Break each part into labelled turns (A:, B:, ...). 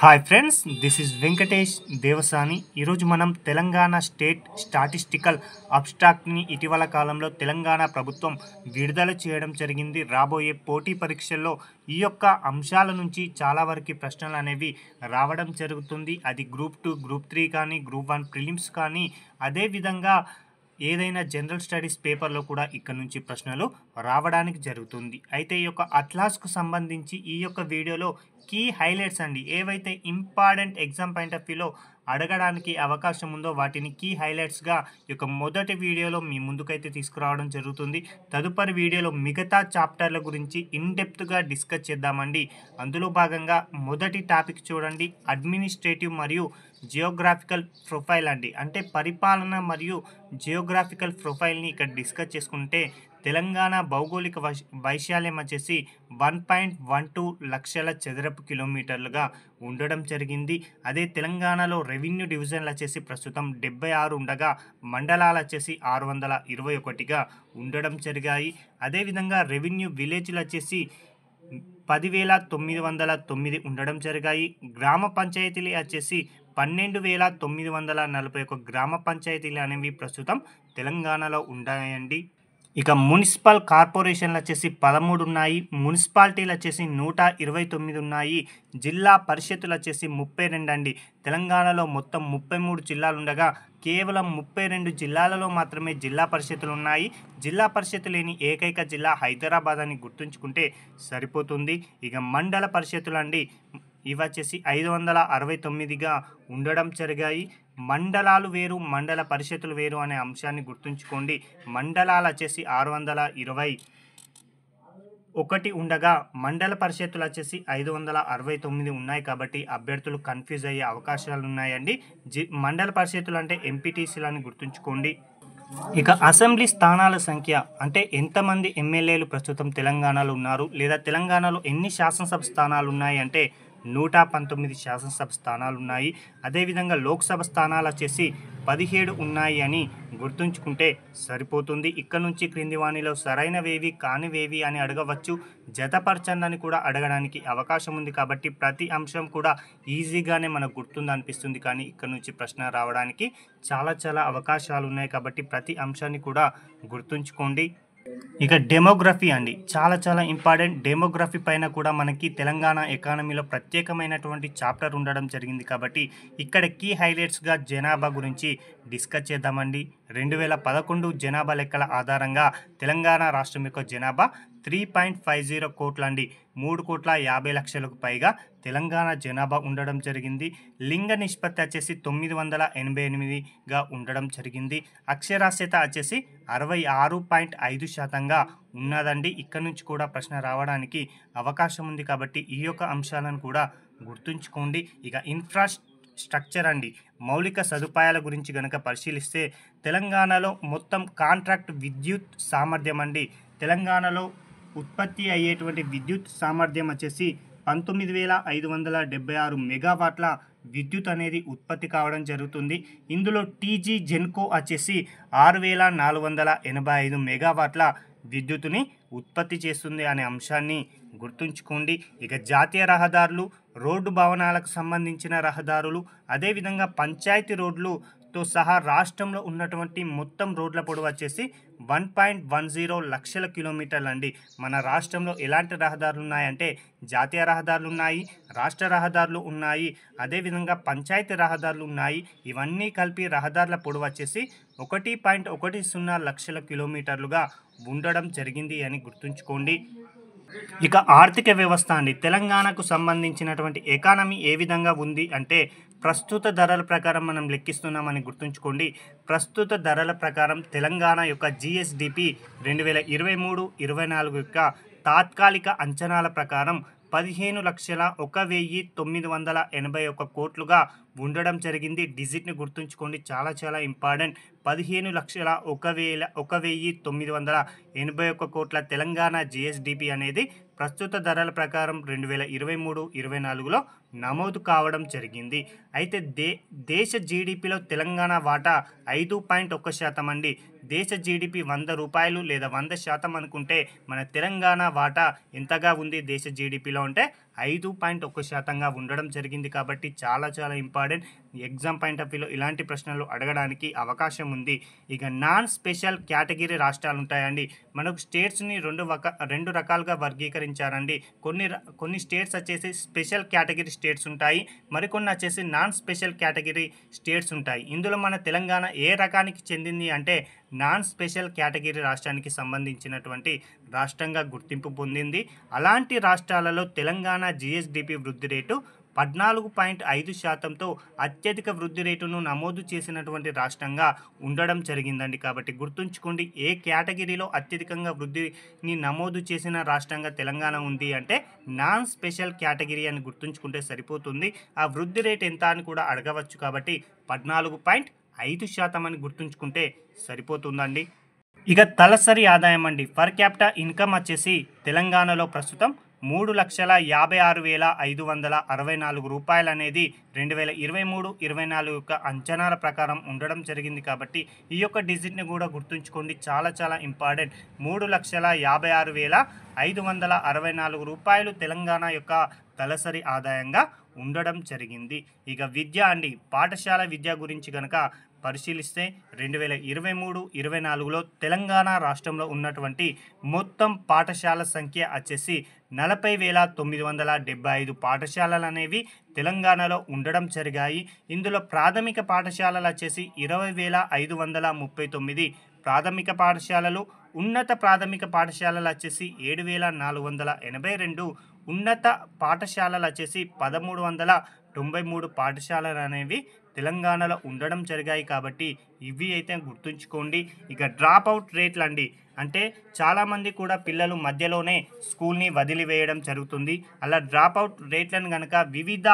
A: Hi friends, this is Venkatesh Devasani. ఈరోజు మనం Telangana state statistical అబ్స్ట్రాక్ట్ని ఇటీవల కాలంలో తెలంగాణ ప్రభుత్వం విడుదల చేయడం జరిగింది. రాబోయే పోటీ పరీక్షల్లో ఈ యొక్క అంశాల నుంచి చాలా వరకు ప్రశ్నలు అనేవి రావడం జరుగుతుంది. అది గ్రూప్ 2, గ్రూప్ 3 కానీ, గ్రూప్ 1 ప్రిలిమ్స్ కానీ, అదేవిధంగా ఏదైనా జనరల్ స్టడీస్ పేపర్లో కూడా ఇక్కడ నుంచి ప్రశ్నలు రావడానికి జరుగుతుంది. అయితే ఈ యొక్క అట్లాస్కు సంబంధించి ఈ యొక్క వీడియోలో కీ హైలైట్స్ అండి, ఏవైతే ఇంపార్టెంట్ ఎగ్జామ్ పాయింట్ ఆఫ్ వ్యూలో అడగడానికి అవకాశం ఉందో వాటిని కీ హైలైట్స్గా ఈ యొక్క మొదటి వీడియోలో మీ ముందుకైతే తీసుకురావడం జరుగుతుంది. తదుపరి వీడియోలో మిగతా చాప్టర్ల గురించి ఇన్డెప్త్గా డిస్కస్ చేద్దామండి. అందులో భాగంగా మొదటి టాపిక్ చూడండి, అడ్మినిస్ట్రేటివ్ మరియు జియోగ్రాఫికల్ ప్రొఫైల్ అండి. అంటే పరిపాలన మరియు జియోగ్రాఫికల్ ప్రొఫైల్ని ఇక్కడ డిస్కస్ చేసుకుంటే తెలంగాణ భౌగోళిక వైశాల్యం వచ్చేసి 1.12 లక్షల చదరపు కిలోమీటర్లుగా ఉండడం జరిగింది. అదే తెలంగాణలో రెవెన్యూ డివిజన్లు వచ్చేసి ప్రస్తుతం 76 ఉండగా మండలాలు వచ్చేసి 621గా ఉండడం జరిగాయి. అదేవిధంగా రెవెన్యూ విలేజ్లు వచ్చేసి 10,909 ఉండడం జరిగాయి. గ్రామ పంచాయతీలు వచ్చేసి 12,941 గ్రామ పంచాయతీలు అనేవి ప్రస్తుతం తెలంగాణలో ఉన్నాయండి. ఇక మున్సిపల్ కార్పొరేషన్లు వచ్చేసి 13 ఉన్నాయి. మున్సిపాలిటీలు వచ్చేసి 129 ఉన్నాయి. జిల్లా పరిషత్తులు వచ్చేసి 32 అండి. తెలంగాణలో మొత్తం 33 జిల్లాలు ఉండగా కేవలం 32 జిల్లాలలో మాత్రమే జిల్లా పరిషత్తులు ఉన్నాయి. జిల్లా పరిషత్తు లేని ఏకైక జిల్లా హైదరాబాద్ అని గుర్తుంచుకుంటే సరిపోతుంది. ఇక మండల పరిషత్తులు అండి, ఇవి వచ్చేసి 569గా ఉండడం జరిగాయి. మండలాలు వేరు, మండల పరిషత్తులు వేరు అనే అంశాన్ని గుర్తుంచుకోండి. మండలాలు వచ్చేసి 621 ఉండగా మండల పరిషత్తులు వచ్చేసి 569 ఉన్నాయి. కాబట్టి అభ్యర్థులు కన్ఫ్యూజ్ అయ్యే అవకాశాలు ఉన్నాయండి. మండల పరిషత్తులు అంటే ఎంపీటీసీలు అని గుర్తుంచుకోండి. ఇక అసెంబ్లీ స్థానాల సంఖ్య అంటే ఎంతమంది ఎమ్మెల్యేలు ప్రస్తుతం తెలంగాణలో ఉన్నారు, లేదా తెలంగాణలో ఎన్ని శాసనసభ స్థానాలు ఉన్నాయి అంటే 119 శాసనసభ స్థానాలు ఉన్నాయి. అదేవిధంగా లోక్సభ స్థానాలు వచ్చేసి 17 ఉన్నాయి అని గుర్తుంచుకుంటే సరిపోతుంది. ఇక్కడ నుంచి క్రింది వాణిలో సరైనవేవి కానివేవి అని అడగవచ్చు. జతపరచండి అని కూడా అడగడానికి అవకాశం ఉంది. కాబట్టి ప్రతి అంశం కూడా ఈజీగానే మనకు గుర్తుంది అనిపిస్తుంది, కానీ ఇక్కడ నుంచి ప్రశ్న రావడానికి చాలా అవకాశాలు ఉన్నాయి. కాబట్టి ప్రతి అంశాన్ని కూడా గుర్తుంచుకోండి. ఇక డెమోగ్రఫీ అండి, చాలా ఇంపార్టెంట్. డెమోగ్రఫీ పైన కూడా మనకి తెలంగాణ ఎకానమీలో ప్రత్యేకమైనటువంటి చాప్టర్ ఉండడం జరిగింది. కాబట్టి ఇక్కడ కీ హైలైట్స్గా జనాభా గురించి డిస్కస్ చేద్దామండి. 2011 జనాభా లెక్కల ఆధారంగా తెలంగాణ రాష్ట్రం యొక్క జనాభా 3.50 కోట్ల అండి. 3,50,00,000కు పైగా తెలంగాణ జనాభా ఉండడం జరిగింది. లింగ నిష్పత్తి వచ్చేసి 988గా ఉండడం జరిగింది. అక్షరాస్యత వచ్చేసి 66.5%గా ఉన్నదండి. ఇక్కడ నుంచి కూడా ప్రశ్న రావడానికి అవకాశం ఉంది. కాబట్టి ఈ యొక్క అంశాలను కూడా గుర్తుంచుకోండి. ఇక ఇన్ఫ్రాస్ట్రక్చర్ అండి, మౌలిక సదుపాయాల గురించి కనుక పరిశీలిస్తే తెలంగాణలో మొత్తం కాంట్రాక్ట్ విద్యుత్ సామర్థ్యం అండి, తెలంగాణలో ఉత్పత్తి అయ్యేటువంటి విద్యుత్ సామర్థ్యం వచ్చేసి 19,576 మెగావాట్ల విద్యుత్ అనేది ఉత్పత్తి కావడం జరుగుతుంది. ఇందులో టీజీ జెన్కో వచ్చేసి 6,485 మెగావాట్ల విద్యుత్తుని ఉత్పత్తి చేస్తుంది అనే అంశాన్ని గుర్తుంచుకోండి. ఇక జాతీయ రహదారులు, రోడ్డు భవనాలకు సంబంధించిన రహదారులు, అదేవిధంగా పంచాయతీ రోడ్లుతో సహా రాష్ట్రంలో ఉన్నటువంటి మొత్తం రోడ్ల పొడవు వచ్చేసి 1.10 లక్షల కిలోమీటర్లు అండి. మన రాష్ట్రంలో ఎలాంటి రహదారులు ఉన్నాయంటే జాతీయ రహదారులు ఉన్నాయి, రాష్ట్ర రహదారులు ఉన్నాయి, అదేవిధంగా పంచాయతీ రహదారులు ఉన్నాయి. ఇవన్నీ కలిపి రహదారుల పొడవు వచ్చేసి 1.10 లక్షల కిలోమీటర్లుగా ఉండడం జరిగింది అని గుర్తుంచుకోండి. ఇక ఆర్థిక వ్యవస్థ అండి, తెలంగాణకు సంబంధించినటువంటి ఎకానమీ ఏ విధంగా ఉంది అంటే ప్రస్తుత ధరల ప్రకారం మనం లెక్కిస్తున్నామని గుర్తుంచుకోండి. ప్రస్తుత ధరల ప్రకారం తెలంగాణ యొక్క జిఎస్డిపి 2023-24 యొక్క తాత్కాలిక అంచనాల ప్రకారం 15,01,981 కోట్లుగా ఉండడం జరిగింది. డిజిట్ని గుర్తుంచుకోండి, చాలా ఇంపార్టెంట్. 15,01,981 కోట్ల తెలంగాణ జిఎస్డిపి అనేది ప్రస్తుత ధరల ప్రకారం 2023-24లో నమోదు కావడం జరిగింది. అయితే దేశ జీడిపిలో తెలంగాణ వాటా 5.1% అండి. దేశ జీడిపి 100 రూపాయలు లేదా 100% అనుకుంటే మన తెలంగాణ వాటా ఎంతగా ఉంది దేశ జీడిపిలో అంటే 5.1%గా ఉండడం జరిగింది. కాబట్టి చాలా చాలా ఇంపార్టెంట్. ఎగ్జామ్ పాయింట్ ఆఫ్ వ్యూలో ఇలాంటి ప్రశ్నలు అడగడానికి అవకాశం ఉంది. ఇక నాన్ స్పెషల్ కేటగిరీ రాష్ట్రాలు ఉంటాయండి. మనకు స్టేట్స్ని రెండు రకాలుగా వర్గీకరించారండి. కొన్ని స్టేట్స్ వచ్చేసి స్పెషల్ కేటగిరీ స్టేట్స్ ఉంటాయి, మరికొన్ని వచ్చేసి నాన్ స్పెషల్ కేటగిరీ స్టేట్స్ ఉంటాయి. ఇందులో మన తెలంగాణ ఏ రకానికి చెందింది అంటే నాన్ స్పెషల్ కేటగిరీ రాష్ట్రానికి సంబంధించినటువంటి రాష్ట్రంగా గుర్తింపు పొందింది. అలాంటి రాష్ట్రాలలో తెలంగాణ జిఎస్డిపి వృద్ధి రేటు 14.5%తో అత్యధిక వృద్ధి రేటును నమోదు చేసినటువంటి రాష్ట్రంగా ఉండడం జరిగిందండి. కాబట్టి గుర్తుంచుకోండి, ఏ కేటగిరీలో అత్యధికంగా వృద్ధిని నమోదు చేసిన రాష్ట్రంగా తెలంగాణ ఉంది అంటే నాన్ స్పెషల్ కేటగిరీ అని గుర్తుంచుకుంటే సరిపోతుంది. ఆ వృద్ధి రేట్ ఎంత అని కూడా అడగవచ్చు. కాబట్టి 14.5% అని గుర్తుంచుకుంటే సరిపోతుందండి. ఇక తలసరి ఆదాయం అండి, పర్ క్యాపిటా ఇన్కమ్ వచ్చేసి తెలంగాణలో ప్రస్తుతం 3,56,564 రూపాయలు అనేది 2023-24 యొక్క అంచనాల ప్రకారం ఉండడం జరిగింది. కాబట్టి ఈ యొక్క డిజిట్ని కూడా గుర్తుంచుకోండి, చాలా చాలా ఇంపార్టెంట్. 3,56,564 రూపాయలు తెలంగాణ యొక్క తలసరి ఆదాయంగా ఉండడం జరిగింది. ఇక విద్య అండి, పాఠశాల విద్య గురించి కనుక పరిశీలిస్తే 2023-24లో తెలంగాణ రాష్ట్రంలో ఉన్నటువంటి మొత్తం పాఠశాల సంఖ్య వచ్చేసి 40,975 పాఠశాలలు అనేవి తెలంగాణలో ఉండడం జరిగాయి. ఇందులో ప్రాథమిక పాఠశాలలు వచ్చేసి 20,539 ప్రాథమిక పాఠశాలలు, ఉన్నత ప్రాథమిక పాఠశాలలు వచ్చేసి 7,482, ఉన్నత పాఠశాలలు వచ్చేసి 1,393 పాఠశాలలు అనేవి తెలంగాణలో ఉండడం జరిగాయి. కాబట్టి ఇవి అయితే గుర్తుంచుకోండి. ఇక డ్రాప్ అవుట్ రేట్లు అండి, అంటే చాలామంది కూడా పిల్లలు మధ్యలోనే స్కూల్ని వదిలివేయడం జరుగుతుంది. అలా డ్రాప్ అవుట్ రేట్లను కనుక వివిధ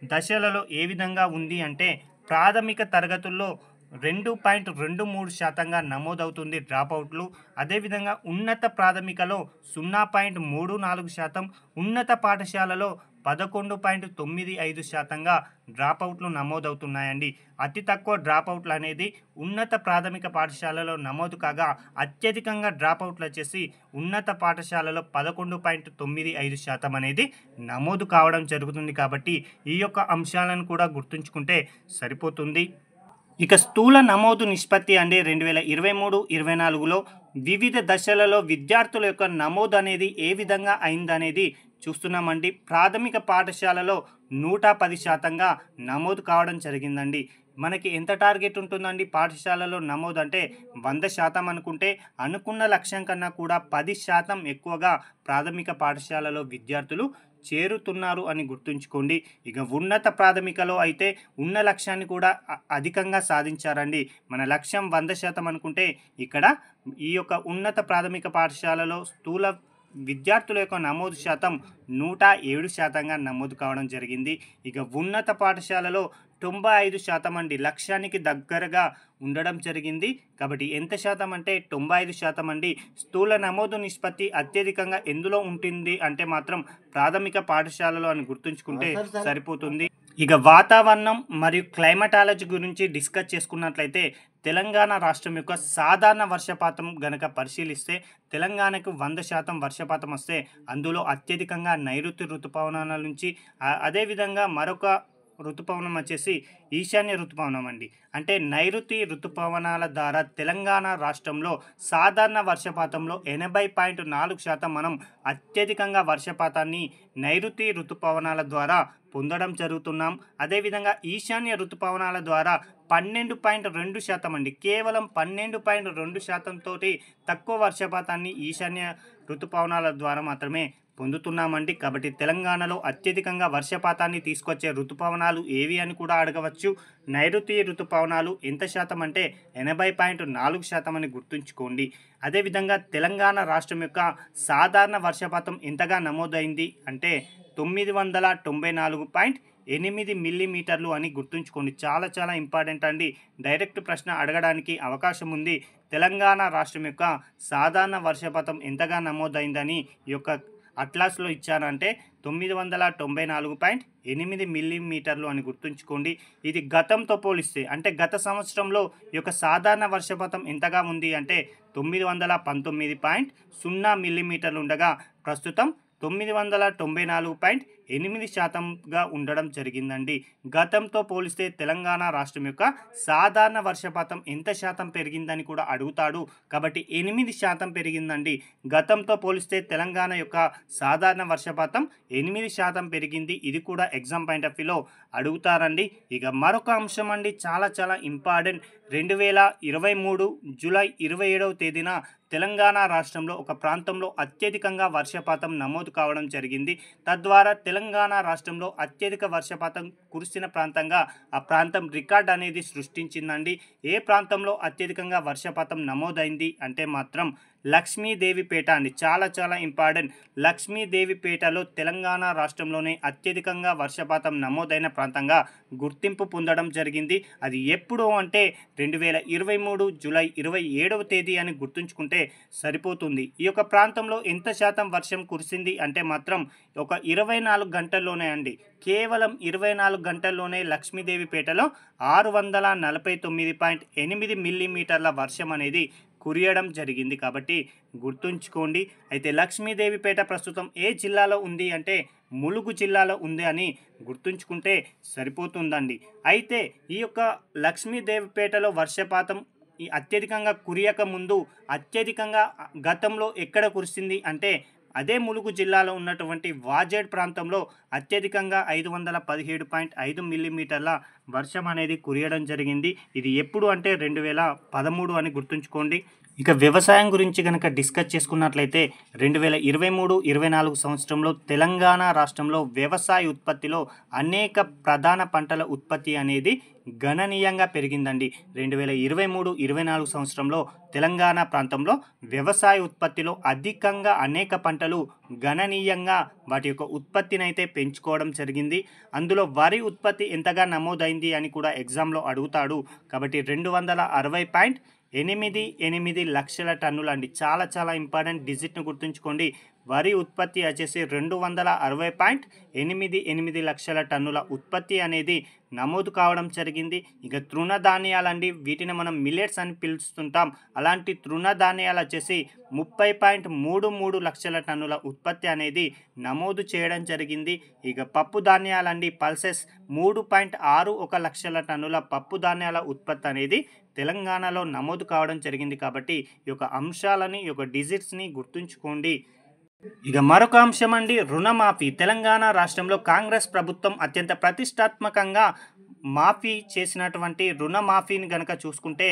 A: దశలలో ఏ విధంగా ఉంది అంటే ప్రాథమిక తరగతుల్లో 2.23%గా నమోదవుతుంది డ్రాప్ అవుట్లు. అదేవిధంగా ఉన్నత ప్రాథమికలో 0.34%, ఉన్నత పాఠశాలలో 11.95%గా డ్రాప్ అవుట్లు నమోదవుతున్నాయండి. అతి తక్కువ డ్రాప్ అవుట్లు అనేది ఉన్నత ప్రాథమిక పాఠశాలలో నమోదు కాగా, అత్యధికంగా డ్రాప్ అవుట్లు వచ్చేసి ఉన్నత పాఠశాలలో 11.95% అనేది నమోదు కావడం జరుగుతుంది. కాబట్టి ఈ యొక్క అంశాలను కూడా గుర్తుంచుకుంటే సరిపోతుంది. ఇక స్థూల నమోదు నిష్పత్తి అంటే 2023-24లో వివిధ దశలలో విద్యార్థుల యొక్క నమోదు అనేది ఏ విధంగా అయిందనేది చూస్తున్నామండి. ప్రాథమిక పాఠశాలలో 110%గా నమోదు కావడం జరిగిందండి. మనకి ఎంత టార్గెట్ ఉంటుందండి పాఠశాలలో నమోదు అంటే 100% అనుకుంటే, అనుకున్న లక్ష్యం కన్నా కూడా 10% ఎక్కువగా ప్రాథమిక పాఠశాలలో విద్యార్థులు చేరుతున్నారు అని గుర్తుంచుకోండి. ఇక ఉన్నత ప్రాథమికలో అయితే ఉన్న లక్ష్యాన్ని కూడా అధికంగా సాధించారండి. మన లక్ష్యం 100% అనుకుంటే ఇక్కడ ఈ యొక్క ఉన్నత ప్రాథమిక పాఠశాలలో స్థూల విద్యార్థుల యొక్క నమోదు శాతం 107%గా నమోదు కావడం జరిగింది. ఇక ఉన్నత పాఠశాలలో 95% అండి, లక్ష్యానికి దగ్గరగా ఉండడం జరిగింది. కాబట్టి ఎంత శాతం అంటే 95% అండి. స్థూల నమోదు నిష్పత్తి అత్యధికంగా ఎందులో ఉంటుంది అంటే మాత్రం ప్రాథమిక పాఠశాలలో అని గుర్తుంచుకుంటే సరిపోతుంది. ఇక వాతావరణం మరియు క్లైమటాలజీ గురించి డిస్కస్ చేసుకున్నట్లయితే తెలంగాణ రాష్ట్రం యొక్క సాధారణ వర్షపాతం గనక పరిశీలిస్తే తెలంగాణకు 100% వర్షపాతం వస్తే అందులో అత్యధికంగా నైరుతి ఋతుపవనాల నుంచి, అదేవిధంగా మరొక ఋతుపవనం వచ్చేసి ఈశాన్య ఋతుపవనం అండి. అంటే నైరుతి ఋతుపవనాల ద్వారా తెలంగాణ రాష్ట్రంలో సాధారణ వర్షపాతంలో 80.4% మనం అత్యధికంగా వర్షపాతాన్ని నైరుతి ఋతుపవనాల ద్వారా పొందడం జరుగుతున్నాం. అదేవిధంగా ఈశాన్య ఋతుపవనాల ద్వారా 12.2% అండి, కేవలం 12.2% తోటి తక్కువ వర్షపాతాన్ని ఈశాన్య ఋతుపవనాల ద్వారా మాత్రమే పొందుతున్నామండి. కాబట్టి తెలంగాణలో అత్యధికంగా వర్షపాతాన్ని తీసుకొచ్చే ఋతుపవనాలు ఏవి అని కూడా అడగవచ్చు. నైరుతి ఋతుపవనాలు ఎంత శాతం అంటే 80.4% అని గుర్తుంచుకోండి. అదేవిధంగా తెలంగాణ రాష్ట్రం యొక్క సాధారణ వర్షపాతం ఎంతగా నమోదైంది అంటే 994.8 మిల్లీమీటర్లు అని గుర్తుంచుకోండి. చాలా చాలా ఇంపార్టెంట్ అండి, డైరెక్ట్ ప్రశ్న అడగడానికి అవకాశం ఉంది. తెలంగాణ రాష్ట్రం యొక్క సాధారణ వర్షపాతం ఎంతగా నమోదైందని ఈ యొక్క అట్లాస్లో ఇచ్చానంటే 994.8 మిల్లీమీటర్లు అని గుర్తుంచుకోండి. ఇది గతంతో పోలిస్తే అంటే గత సంవత్సరంలో ఈ యొక్క సాధారణ వర్షపాతం ఎంతగా ఉంది అంటే 919.0 మిల్లీమీటర్లు ఉండగా ప్రస్తుతం 994.8% ఉండడం జరిగిందండి. గతంతో పోలిస్తే తెలంగాణ రాష్ట్రం యొక్క సాధారణ వర్షపాతం ఎంత శాతం పెరిగిందని కూడా అడుగుతాడు. కాబట్టి 8% పెరిగిందండి. గతంతో పోలిస్తే తెలంగాణ యొక్క సాధారణ వర్షపాతం 8% పెరిగింది. ఇది కూడా ఎగ్జామ్ పాయింట్ ఆఫ్ వ్యూలో అడుగుతారండి. ఇక మరొక అంశం అండి, చాలా చాలా ఇంపార్టెంట్. 2023 జూలై 27వ తేదీన తెలంగాణ రాష్ట్రంలో ఒక ప్రాంతంలో అత్యధికంగా వర్షపాతం నమోదు కావడం జరిగింది. తద్వారా తెలంగాణ రాష్ట్రంలో అత్యధిక వర్షపాతం కురిసిన ప్రాంతంగా ఆ ప్రాంతం రికార్డ్ అనేది సృష్టించిందండి. ఏ ప్రాంతంలో అత్యధికంగా వర్షపాతం నమోదైంది అంటే మాత్రం లక్ష్మీదేవిపేట అండి. చాలా చాలా ఇంపార్టెంట్. లక్ష్మీదేవిపేటలో తెలంగాణ రాష్ట్రంలోనే అత్యధికంగా వర్షపాతం నమోదైన ప్రాంతంగా గుర్తింపు పొందడం జరిగింది. అది ఎప్పుడు అంటే 2023 జూలై 27వ తేదీ అని గుర్తుంచుకుంటే సరిపోతుంది. ఈ యొక్క ప్రాంతంలో ఎంత శాతం వర్షం కురిసింది అంటే మాత్రం ఒక 24 గంటల్లోనే అండి. కేవలం 24 గంటల్లోనే లక్ష్మీదేవిపేటలో 649.8 మిల్లీమీటర్ల వర్షం అనేది కురియడం జరిగింది. కాబట్టి గుర్తుంచుకోండి. అయితే లక్ష్మీదేవిపేట ప్రస్తుతం ఏ జిల్లాలో ఉంది అంటే ములుగు జిల్లాలో ఉంది అని గుర్తుంచుకుంటే సరిపోతుందండి. అయితే ఈ యొక్క లక్ష్మీదేవిపేటలో వర్షపాతం ఈ అత్యధికంగా కురియక ముందు అత్యధికంగా గతంలో ఎక్కడ కురిసింది అంటే అదే ములుగు జిల్లాలో ఉన్నటువంటి వాజేడ్ ప్రాంతంలో అత్యధికంగా 517.5 మిల్లీమీటర్ల వర్షం అనేది కురియడం జరిగింది. ఇది ఎప్పుడు అంటే 2013 అని గుర్తుంచుకోండి. ఇక వ్యవసాయం గురించి కనుక డిస్కస్ చేసుకున్నట్లయితే 2023-24 సంవత్సరంలో తెలంగాణ రాష్ట్రంలో వ్యవసాయ ఉత్పత్తిలో అనేక ప్రధాన పంటల ఉత్పత్తి అనేది గణనీయంగా పెరిగిందండి. 2023-24 సంవత్సరంలో తెలంగాణ ప్రాంతంలో వ్యవసాయ ఉత్పత్తిలో అధికంగా అనేక పంటలు గణనీయంగా వాటి యొక్క ఉత్పత్తిని అయితే పెంచుకోవడం జరిగింది. అందులో వరి ఉత్పత్తి ఎంతగా నమోదైంది అని కూడా ఎగ్జామ్లో అడుగుతాడు. కాబట్టి 260.88 లక్షల టన్నులు అండి. చాలా చాలా ఇంపార్టెంట్. డిజిట్ను గుర్తుంచుకోండి. వరి ఉత్పత్తి వచ్చేసి 260.88 లక్షల టన్నుల ఉత్పత్తి అనేది నమోదు కావడం జరిగింది. ఇక తృణధాన్యాలండి, వీటిని మనం మిల్లెట్స్ అని పిలుస్తుంటాం. అలాంటి తృణధాన్యాలు వచ్చేసి 30.33 లక్షల టన్నుల ఉత్పత్తి అనేది నమోదు చేయడం జరిగింది. ఇక పప్పు ధాన్యాలండి, పల్సెస్ 3.61 లక్షల టన్నుల పప్పు ధాన్యాల ఉత్పత్తి అనేది తెలంగాణలో నమోదు కావడం జరిగింది. కాబట్టి ఈ యొక్క అంశాలని, ఈ యొక్క డిజిట్స్ని గుర్తుంచుకోండి. ఇక మరొక అంశం అండి, రుణమాఫీ. తెలంగాణ రాష్ట్రంలో కాంగ్రెస్ ప్రభుత్వం అత్యంత ప్రతిష్టాత్మకంగా మాఫీ చేసినటువంటి రుణమాఫీని గనక చూసుకుంటే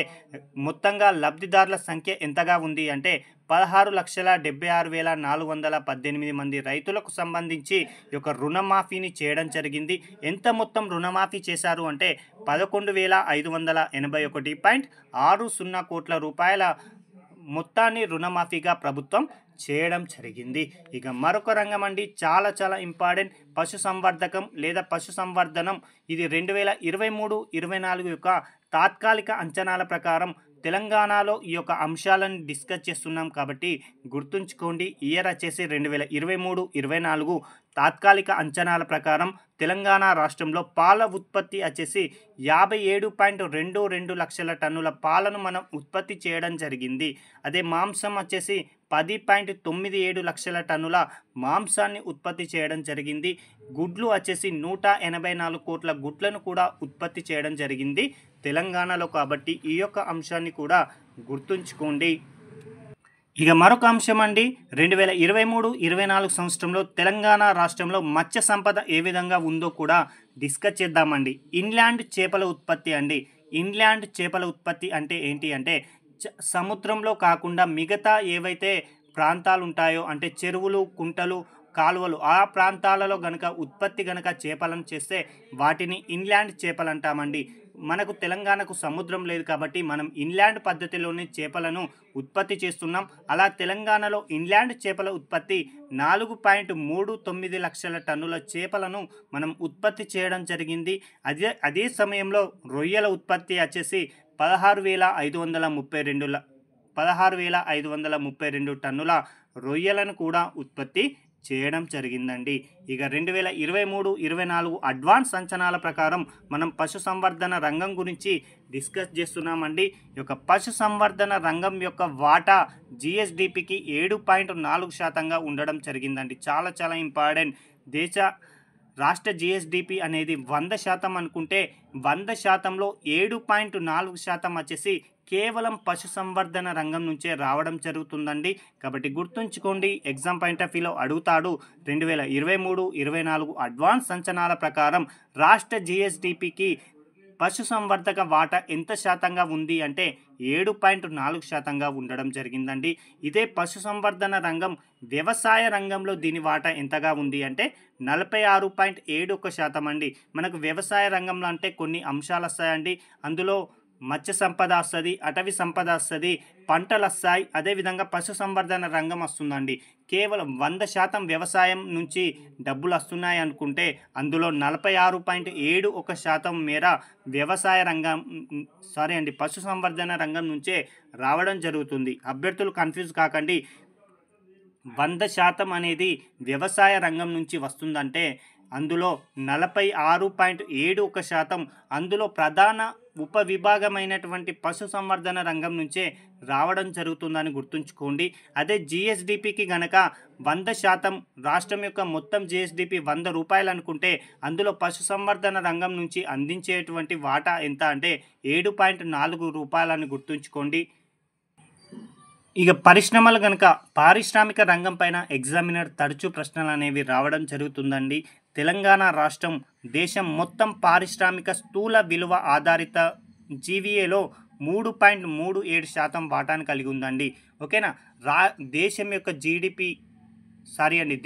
A: మొత్తంగా లబ్ధిదారుల సంఖ్య ఎంతగా ఉంది అంటే 16,76,418 మంది రైతులకు సంబంధించి ఈ యొక్క రుణమాఫీని చేయడం జరిగింది. ఎంత మొత్తం రుణమాఫీ చేశారు అంటే 11,581.60 కోట్ల రూపాయల మొత్తాన్ని రుణమాఫీగా ప్రభుత్వం చేయడం జరిగింది. ఇక మరొక రంగం అండి, చాలా చాలా ఇంపార్టెంట్, పశు సంవర్ధకం లేదా పశు సంవర్ధనం. ఇది 2023-24 యొక్క తాత్కాలిక అంచనాల ప్రకారం తెలంగాణలో ఈ యొక్క అంశాలను డిస్కస్ చేస్తున్నాం. కాబట్టి గుర్తుంచుకోండి. ఇయర్ వచ్చేసి 2023-24 తాత్కాలిక అంచనాల ప్రకారం తెలంగాణ రాష్ట్రంలో పాల ఉత్పత్తి వచ్చేసి 57.22 లక్షల టన్నుల పాలను మనం ఉత్పత్తి చేయడం జరిగింది. అదే మాంసం వచ్చేసి 10.97 లక్షల టన్నుల మాంసాన్ని ఉత్పత్తి చేయడం జరిగింది. గుడ్లు వచ్చేసి 184 కోట్ల గుడ్లను కూడా ఉత్పత్తి చేయడం జరిగింది తెలంగాణలో. కాబట్టి ఈ యొక్క అంశాన్ని కూడా గుర్తుంచుకోండి. ఇక మరొక అంశం అండి, 2023-24 సంవత్సరంలో తెలంగాణ రాష్ట్రంలో మత్స్య సంపద ఏ విధంగా ఉందో కూడా డిస్కస్ చేద్దామండి. ఇన్లాండ్ చేపల ఉత్పత్తి అండి. ఇన్లాండ్ చేపల ఉత్పత్తి అంటే ఏంటి అంటే సముద్రంలో కాకుండా మిగతా ఏవైతే ప్రాంతాలు ఉంటాయో అంటే చెరువులు, కుంటలు, కాలువలు, ఆ ప్రాంతాలలో గనక ఉత్పత్తి గనక చేపలను చేస్తే వాటిని ఇన్లాండ్ చేపలు అంటామండి. మనకు తెలంగాణకు సముద్రం లేదు కాబట్టి మనం ఇన్లాండ్ పద్ధతిలోని చేపలను ఉత్పత్తి చేస్తున్నాం. అలా తెలంగాణలో ఇన్లాండ్ చేపల ఉత్పత్తి 4.39 లక్షల టన్నుల చేపలను మనం ఉత్పత్తి చేయడం జరిగింది. అదే సమయంలో రొయ్యల ఉత్పత్తి వచ్చేసి 16,532 టన్నుల రొయ్యలను కూడా ఉత్పత్తి చేయడం జరిగిందండి. ఇక 2023-24 అడ్వాన్స్ అంచనాల ప్రకారం మనం పశుసంవర్ధన రంగం గురించి డిస్కస్ చేస్తున్నామండి. ఈ యొక్క పశుసంవర్ధన రంగం యొక్క వాటా జిఎస్డిపికి 7.4% ఉండడం జరిగిందండి. చాలా చాలా ఇంపార్టెంట్. రాష్ట్ర జిఎస్డిపి అనేది 100% అనుకుంటే 100%లో 7.4% వచ్చేసి కేవలం పశుసంవర్ధన రంగం నుంచే రావడం జరుగుతుందండి. కాబట్టి గుర్తుంచుకోండి, ఎగ్జామ్ పాయింట్ ఆఫ్ వ్యూలో అడుగుతాడు. 2023-24 అడ్వాన్స్ అంచనాల ప్రకారం రాష్ట్ర జిఎస్డిపికి పశుసంవర్ధక వాటా ఎంత శాతంగా ఉంది అంటే 7.4%గా ఉండడం జరిగిందండి. ఇదే పశుసంవర్ధన రంగం వ్యవసాయ రంగంలో దీని వాటా ఎంతగా ఉంది అంటే 46.71% అండి. మనకు వ్యవసాయ రంగంలో అంటే కొన్ని అంశాలు వస్తాయండి. అందులో మత్స్య సంపద వస్తుంది, అటవీ సంపద వస్తుంది, పంటలు వస్తాయి, అదేవిధంగా పశుసంవర్ధన రంగం వస్తుందండి. కేవలం 100% వ్యవసాయం నుంచి డబ్బులు వస్తున్నాయి అనుకుంటే అందులో 46.71% మేర వ్యవసాయ రంగం పశుసంవర్ధన రంగం నుంచే రావడం జరుగుతుంది. అభ్యర్థులు కన్ఫ్యూజ్ కాకండి. 100% అనేది వ్యవసాయ రంగం నుంచి వస్తుందంటే అందులో 46.71% అందులో ప్రధాన ఉపవిభాగమైనటువంటి పశుసంవర్ధన రంగం నుంచే రావడం జరుగుతుందని గుర్తుంచుకోండి. అదే జిఎస్డిపికి గనక 100% రాష్ట్రం యొక్క మొత్తం జిఎస్డిపి 100 రూపాయలు అనుకుంటే అందులో పశుసంవర్ధన రంగం నుంచి అందించేటువంటి వాటా ఎంత అంటే 7.4 రూపాయలని గుర్తుంచుకోండి. ఇక పరిశ్రమలు కనుక పారిశ్రామిక రంగం పైన ఎగ్జామినర్ తరచూ ప్రశ్నలు అనేవి రావడం జరుగుతుందండి. తెలంగాణ రాష్ట్రం దేశం మొత్తం పారిశ్రామిక స్థూల విలువ ఆధారిత జీవీఏలో 3.37% వాటాను కలిగి ఉందండి. ఓకేనా. దేశం యొక్క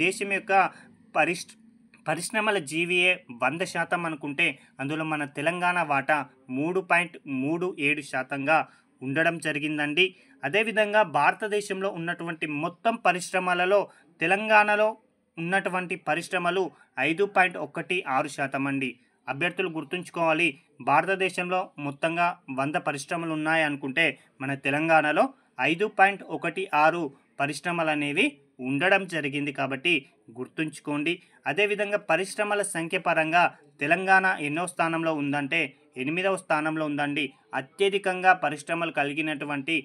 A: దేశం యొక్క పరిశ్రమల జీవీఏ 100% అనుకుంటే అందులో మన తెలంగాణ వాటా 3.37%గా ఉండడం జరిగిందండి. అదేవిధంగా భారతదేశంలో ఉన్నటువంటి మొత్తం పరిశ్రమలలో తెలంగాణలో ఉన్నటువంటి పరిశ్రమలు 5.16% అండి. అభ్యర్థులు గుర్తుంచుకోవాలి, భారతదేశంలో మొత్తంగా 100 పరిశ్రమలు ఉన్నాయి అనుకుంటే మన తెలంగాణలో 5.16 పరిశ్రమలు అనేవి ఉండడం జరిగింది. కాబట్టి గుర్తుంచుకోండి. అదేవిధంగా పరిశ్రమల సంఖ్య పరంగా తెలంగాణ ఎన్నో స్థానంలో ఉందంటే 8వ స్థానంలో ఉందండి. అత్యధికంగా పరిశ్రమలు కలిగినటువంటి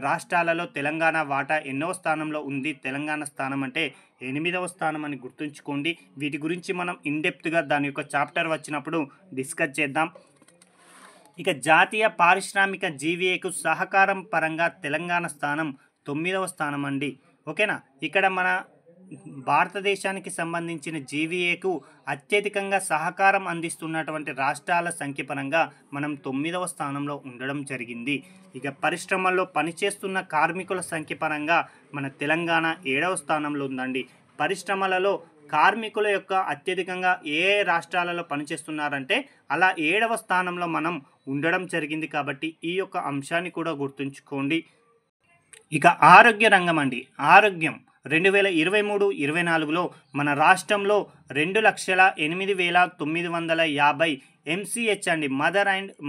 A: రాష్ట్రాలలో తెలంగాణ వాటా ఎన్నో స్థానంలో ఉంది. తెలంగాణ స్థానం అంటే 8వ స్థానం అని గుర్తుంచుకోండి. వీటి గురించి మనం ఇన్డెప్త్గా దాని యొక్క చాప్టర్ వచ్చినప్పుడు డిస్కస్ చేద్దాం. ఇక జాతీయ పారిశ్రామిక జీవీఏకు సహకారం పరంగా తెలంగాణ స్థానం 9వ స్థానం అండి. ఓకేనా. ఇక్కడ మన భారతదేశానికి సంబంధించిన జీవీఏకు అత్యధికంగా సహకారం అందిస్తున్నటువంటి రాష్ట్రాల సంఖ్య పరంగా మనం 9వ స్థానంలో ఉండడం జరిగింది. ఇక పరిశ్రమల్లో పనిచేస్తున్న కార్మికుల సంఖ్య పరంగా మన తెలంగాణ 7వ స్థానంలో ఉందండి. పరిశ్రమలలో కార్మికుల యొక్క అత్యధికంగా ఏ రాష్ట్రాలలో పనిచేస్తున్నారంటే అలా 7వ స్థానంలో మనం ఉండడం జరిగింది. కాబట్టి ఈ యొక్క అంశాన్ని కూడా గుర్తుంచుకోండి. ఇక ఆరోగ్య రంగం అండి. ఆరోగ్యం 2023-24లో మన రాష్ట్రంలో 2,08,950 MCH అండి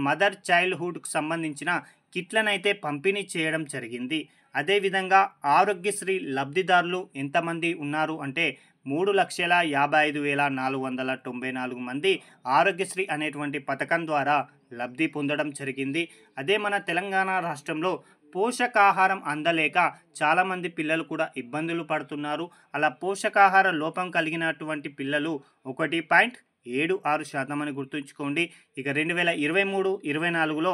A: మదర్ చైల్డ్హుడ్కు సంబంధించిన కిట్లను అయితే పంపిణీ చేయడం జరిగింది. అదేవిధంగా ఆరోగ్యశ్రీ లబ్ధిదారులు ఎంతమంది ఉన్నారు అంటే 3,55,494 మంది ఆరోగ్యశ్రీ అనేటువంటి పథకం ద్వారా లబ్ధి పొందడం జరిగింది. అదే మన తెలంగాణ రాష్ట్రంలో పోషకాహారం అందలేక చాలామంది పిల్లలు కూడా ఇబ్బందులు పడుతున్నారు. అలా పోషకాహార లోపం కలిగినటువంటి పిల్లలు 1.76% అని గుర్తుంచుకోండి. ఇక 2023-24లో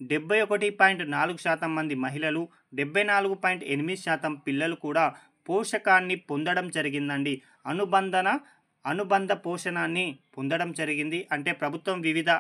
A: 71.4% మంది మహిళలు, 74.8% పిల్లలు కూడా పోషకాన్ని పొందడం జరిగిందండి. అనుబంధ పోషణాన్ని పొందడం జరిగింది. అంటే ప్రభుత్వం వివిధ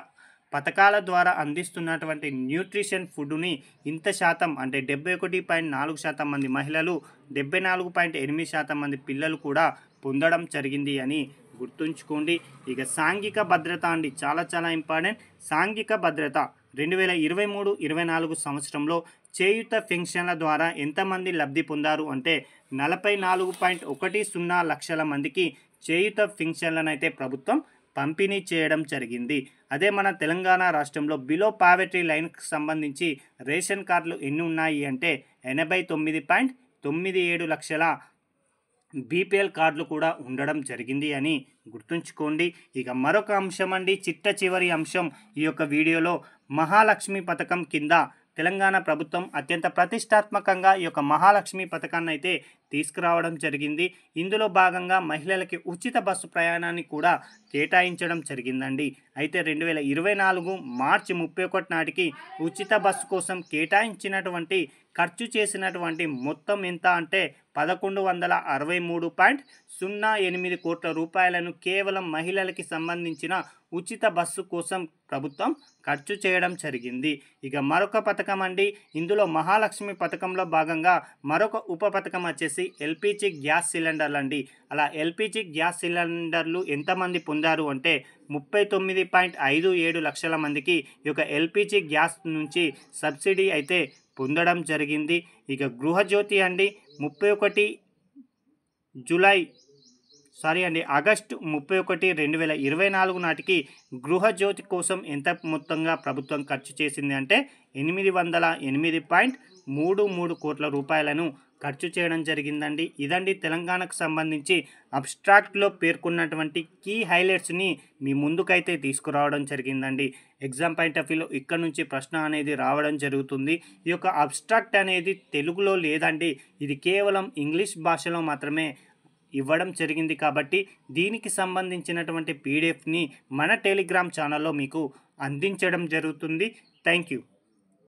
A: పథకాల ద్వారా అందిస్తున్నటువంటి న్యూట్రిషన్ ఫుడ్ని ఇంత శాతం అంటే 71.4% మంది మహిళలు, 74.8% మంది పిల్లలు కూడా పొందడం జరిగింది అని గుర్తుంచుకోండి. ఇక సాంఘిక భద్రత అండి, చాలా చాలా ఇంపార్టెంట్. సాంఘిక భద్రత 2023-24 సంవత్సరంలో చేయూత పెన్షన్ల ద్వారా ఎంతమంది లబ్ధి పొందారు అంటే 44.10 లక్షల మందికి చేయూత పెన్షన్లను అయితే ప్రభుత్వం పంపిణీ చేయడం జరిగింది. అదే మన తెలంగాణ రాష్ట్రంలో బిలో పావర్టీ లైన్కి సంబంధించి రేషన్ కార్డులు ఎన్ని ఉన్నాయి అంటే 89.97 లక్షల బీపీఎల్ కార్డులు కూడా ఉండడం జరిగింది అని గుర్తుంచుకోండి. ఇక మరొక అంశం అండి, చిట్ట చివరి అంశం ఈ యొక్క వీడియోలో, మహాలక్ష్మి పథకం కింద తెలంగాణ ప్రభుత్వం అత్యంత ప్రతిష్టాత్మకంగా ఈ యొక్క మహాలక్ష్మి పథకాన్ని అయితే తీసుకురావడం జరిగింది. ఇందులో భాగంగా మహిళలకి ఉచిత బస్సు ప్రయాణాన్ని కూడా కేటాయించడం జరిగిందండి. అయితే 2024 మార్చి 31 నాటికి ఉచిత బస్సు కోసం కేటాయించినటువంటి ఖర్చు చేసినటువంటి మొత్తం ఎంత అంటే 1163.08 కోట్ల రూపాయలను కేవలం మహిళలకి సంబంధించిన ఉచిత బస్సు కోసం ప్రభుత్వం ఖర్చు చేయడం జరిగింది. ఇక మరొక పథకం అండి, ఇందులో మహాలక్ష్మి పథకంలో భాగంగా మరొక ఉప పథకం వచ్చేసి ఎల్పిజి గ్యాస్ సిలిండర్లు అండి. అలా ఎల్పిజి గ్యాస్ సిలిండర్లు ఎంతమంది పొందారు అంటే 39.57 లక్షల మందికి ఈ యొక్క ఎల్పిజి గ్యాస్ నుంచి సబ్సిడీ అయితే పొందడం జరిగింది. ఇక గృహజ్యోతి అండి, ఆగస్టు 31, 2024 నాటికి గృహజ్యోతి కోసం ఎంత మొత్తంగా ప్రభుత్వం ఖర్చు చేసింది అంటే 808.33 కోట్ల రూపాయలను ఖర్చు చేయడం జరిగిందండి. ఇదండి తెలంగాణకు సంబంధించి అబ్స్ట్రాక్ట్లో పేర్కొన్నటువంటి కీ హైలైట్స్ని మీ ముందుకైతే తీసుకురావడం జరిగిందండి. ఎగ్జామ్ పాయింట్ ఆఫ్ వ్యూలో ఇక్కడ నుంచి ప్రశ్న అనేది రావడం జరుగుతుంది. ఈ యొక్క అబ్స్ట్రాక్ట్ అనేది తెలుగులో లేదండి, ఇది కేవలం ఇంగ్లీష్ భాషలో మాత్రమే ఇవ్వడం జరిగింది. కాబట్టి దీనికి సంబంధించినటువంటి పీడిఎఫ్ని మన టెలిగ్రామ్ ఛానల్లో మీకు అందించడం జరుగుతుంది. Thank you.